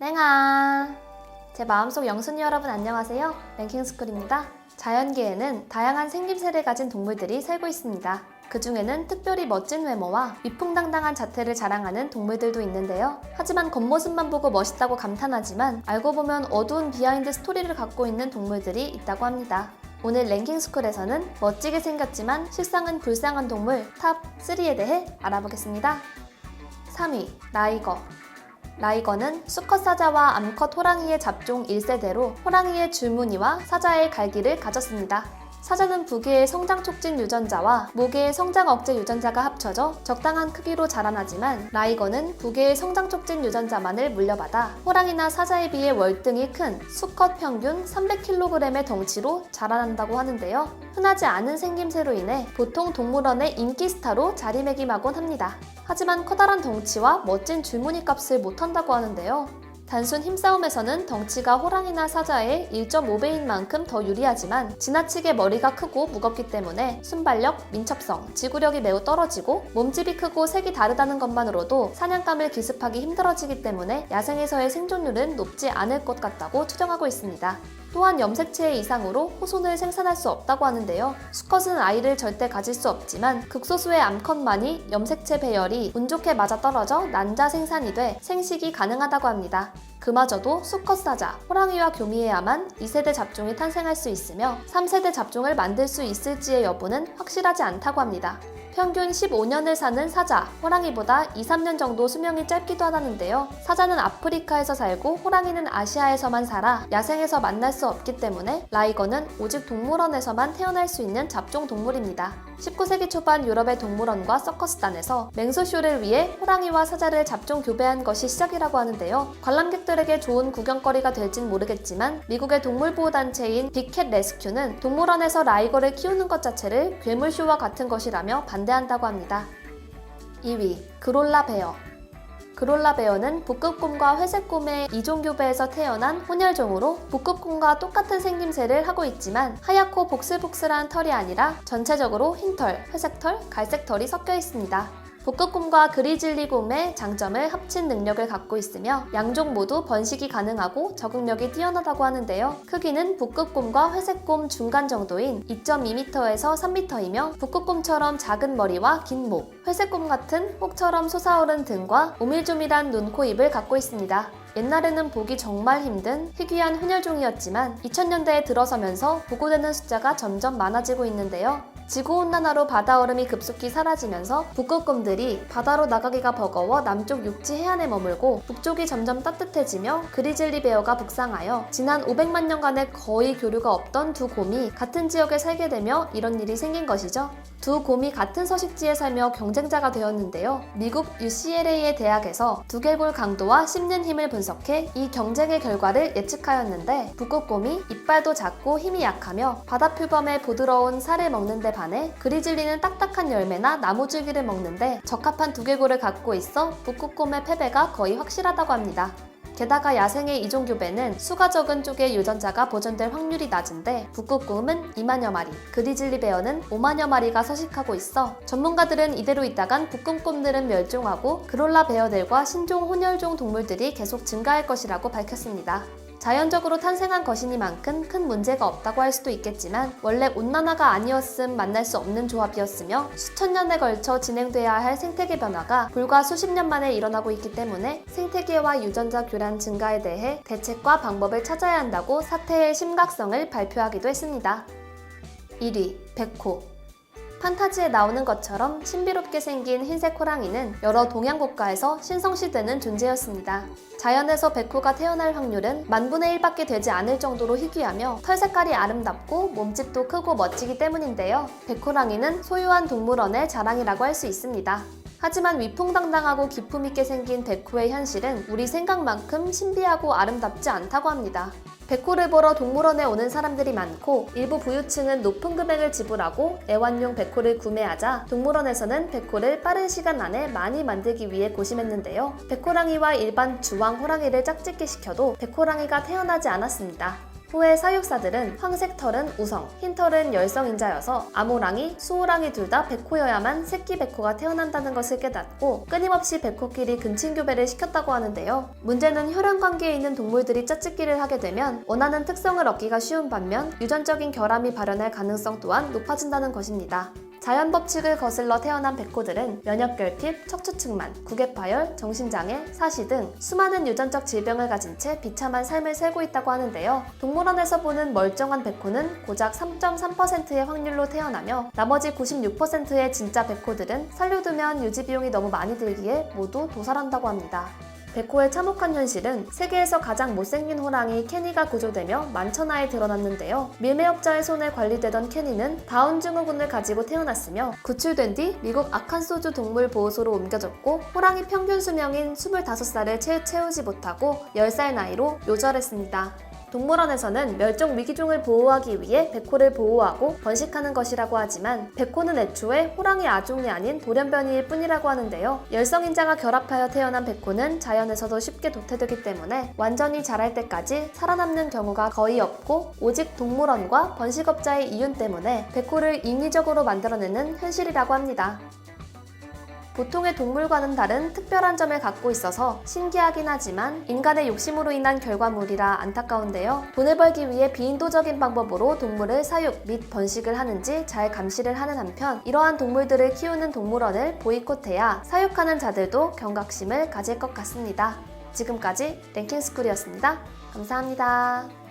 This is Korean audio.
랭아! 제 마음속 영순이 여러분 안녕하세요. 랭킹스쿨입니다. 자연계에는 다양한 생김새를 가진 동물들이 살고 있습니다. 그 중에는 특별히 멋진 외모와 위풍당당한 자태를 자랑하는 동물들도 있는데요. 하지만 겉모습만 보고 멋있다고 감탄하지만 알고 보면 어두운 비하인드 스토리를 갖고 있는 동물들이 있다고 합니다. 오늘 랭킹스쿨에서는 멋지게 생겼지만 실상은 불쌍한 동물 탑 3에 대해 알아보겠습니다. 3위, 라이거. 라이거는 수컷 사자와 암컷 호랑이의 잡종 1세대로 호랑이의 줄무늬와 사자의 갈기를 가졌습니다. 사자는 부계의 성장 촉진 유전자와 모계의 성장 억제 유전자가 합쳐져 적당한 크기로 자라나지만 라이거는 부계의 성장 촉진 유전자만을 물려받아 호랑이나 사자에 비해 월등히 큰 수컷 평균 300kg의 덩치로 자라난다고 하는데요. 흔하지 않은 생김새로 인해 보통 동물원의 인기 스타로 자리매김하곤 합니다. 하지만 커다란 덩치와 멋진 줄무늬 값을 못한다고 하는데요. 단순 힘싸움에서는 덩치가 호랑이나 사자의 1.5배인 만큼 더 유리하지만 지나치게 머리가 크고 무겁기 때문에 순발력, 민첩성, 지구력이 매우 떨어지고 몸집이 크고 색이 다르다는 것만으로도 사냥감을 기습하기 힘들어지기 때문에 야생에서의 생존율은 높지 않을 것 같다고 추정하고 있습니다. 또한 염색체 이상으로 호손을 생산할 수 없다고 하는데요. 수컷은 아이를 절대 가질 수 없지만 극소수의 암컷만이 염색체 배열이 운 좋게 맞아떨어져 난자 생산이 돼 생식이 가능하다고 합니다. 그마저도 수컷 사자, 호랑이와 교미해야만 2세대 잡종이 탄생할 수 있으며 3세대 잡종을 만들 수 있을지의 여부는 확실하지 않다고 합니다. 평균 15년을 사는 사자, 호랑이보다 2-3년 정도 수명이 짧기도 하다는데요. 사자는 아프리카에서 살고 호랑이는 아시아에서만 살아 야생에서 만날 수 없기 때문에 라이거는 오직 동물원에서만 태어날 수 있는 잡종 동물입니다. 19세기 초반 유럽의 동물원과 서커스단에서 맹수쇼를 위해 호랑이와 사자를 잡종 교배한 것이 시작이라고 하는데요. 관람객들에게 좋은 구경거리가 될진 모르겠지만 미국의 동물보호단체인 빅캣 레스큐는 동물원에서 라이거를 키우는 것 자체를 괴물쇼와 같은 것이라며 반대한다고 합니다. 2위, 그롤라 베어. 그롤라 베어는 북극곰과 회색곰의 이종교배에서 태어난 혼혈종으로 북극곰과 똑같은 생김새를 하고 있지만 하얗고 복슬복슬한 털이 아니라 전체적으로 흰털, 회색털, 갈색털이 섞여 있습니다. 북극곰과 그리즐리곰의 장점을 합친 능력을 갖고 있으며 양종 모두 번식이 가능하고 적응력이 뛰어나다고 하는데요. 크기는 북극곰과 회색곰 중간 정도인 2.2m에서 3m이며 북극곰처럼 작은 머리와 긴 목, 회색곰 같은 혹처럼 솟아오른 등과 오밀조밀한 눈, 코, 입을 갖고 있습니다. 옛날에는 보기 정말 힘든 희귀한 혼혈종이었지만 2000년대에 들어서면서 보고되는 숫자가 점점 많아지고 있는데요. 지구온난화로 바다얼음이 급속히 사라지면서 북극곰들이 바다로 나가기가 버거워 남쪽 육지 해안에 머물고 북쪽이 점점 따뜻해지며 그리즐리 베어가 북상하여 지난 500만 년간의 거의 교류가 없던 두 곰이 같은 지역에 살게 되며 이런 일이 생긴 것이죠. 두 곰이 같은 서식지에 살며 경쟁자가 되었는데요. 미국 UCLA의 대학에서 두개골 강도와 씹는 힘을 분석해 이 경쟁의 결과를 예측하였는데 북극곰이 이빨도 작고 힘이 약하며 바다 표범의 부드러운 살을 먹는 데 반해 그리즐리는 딱딱한 열매나 나무줄기를 먹는데 적합한 두개골을 갖고 있어 북극곰의 패배가 거의 확실하다고 합니다. 게다가 야생의 이종교배는 수가 적은 쪽의 유전자가 보존될 확률이 낮은데 북극곰은 2만여 마리, 그리즐리 베어는 5만여 마리가 서식하고 있어 전문가들은 이대로 있다간 북극곰들은 멸종하고 그롤라 베어들과 신종 혼혈종 동물들이 계속 증가할 것이라고 밝혔습니다. 자연적으로 탄생한 것이니만큼 큰 문제가 없다고 할 수도 있겠지만 원래 온난화가 아니었음 만날 수 없는 조합이었으며 수천 년에 걸쳐 진행돼야 할 생태계 변화가 불과 수십 년 만에 일어나고 있기 때문에 생태계와 유전자 교란 증가에 대해 대책과 방법을 찾아야 한다고 사태의 심각성을 발표하기도 했습니다. 1위, 백호. 판타지에 나오는 것처럼 신비롭게 생긴 흰색 호랑이는 여러 동양 국가에서 신성시되는 존재였습니다. 자연에서 백호가 태어날 확률은 10,000분의 1밖에 되지 않을 정도로 희귀하며 털 색깔이 아름답고 몸집도 크고 멋지기 때문인데요. 백호랑이는 소유한 동물원의 자랑이라고 할 수 있습니다. 하지만 위풍당당하고 기품있게 생긴 백호의 현실은 우리 생각만큼 신비하고 아름답지 않다고 합니다. 백호를 보러 동물원에 오는 사람들이 많고 일부 부유층은 높은 금액을 지불하고 애완용 백호를 구매하자 동물원에서는 백호를 빠른 시간 안에 많이 만들기 위해 고심했는데요. 백호랑이와 일반 주황 호랑이를 짝짓기 시켜도 백호랑이가 태어나지 않았습니다. 후에 사육사들은 황색 털은 우성, 흰 털은 열성인자여서 암호랑이, 수호랑이 둘 다 백호여야만 새끼 백호가 태어난다는 것을 깨닫고 끊임없이 백호끼리 근친교배를 시켰다고 하는데요. 문제는 혈연 관계에 있는 동물들이 짝짓기를 하게 되면 원하는 특성을 얻기가 쉬운 반면 유전적인 결함이 발현할 가능성 또한 높아진다는 것입니다. 자연 법칙을 거슬러 태어난 백호들은 면역결핍, 척추측만, 구개파열, 정신장애, 사시 등 수많은 유전적 질병을 가진 채 비참한 삶을 살고 있다고 하는데요. 동물원에서 보는 멀쩡한 백호는 고작 3.3%의 확률로 태어나며 나머지 96%의 진짜 백호들은 살려두면 유지비용이 너무 많이 들기에 모두 도살한다고 합니다. 백호의 참혹한 현실은 세계에서 가장 못생긴 호랑이 케니가 구조되며 만천하에 드러났는데요. 밀매업자의 손에 관리되던 케니는 다운 증후군을 가지고 태어났으며 구출된 뒤 미국 아칸소주 동물보호소로 옮겨졌고 호랑이 평균 수명인 25살을 채우지 못하고 10살 나이로 요절했습니다. 동물원에서는 멸종 위기종을 보호하기 위해 백호를 보호하고 번식하는 것이라고 하지만 백호는 애초에 호랑이 아종이 아닌 돌연변이일 뿐이라고 하는데요. 열성인자가 결합하여 태어난 백호는 자연에서도 쉽게 도태되기 때문에 완전히 자랄 때까지 살아남는 경우가 거의 없고 오직 동물원과 번식업자의 이윤 때문에 백호를 인위적으로 만들어내는 현실이라고 합니다. 보통의 동물과는 다른 특별한 점을 갖고 있어서 신기하긴 하지만 인간의 욕심으로 인한 결과물이라 안타까운데요. 돈을 벌기 위해 비인도적인 방법으로 동물을 사육 및 번식을 하는지 잘 감시를 하는 한편 이러한 동물들을 키우는 동물원을 보이콧해야 사육하는 자들도 경각심을 가질 것 같습니다. 지금까지 랭킹스쿨이었습니다. 감사합니다.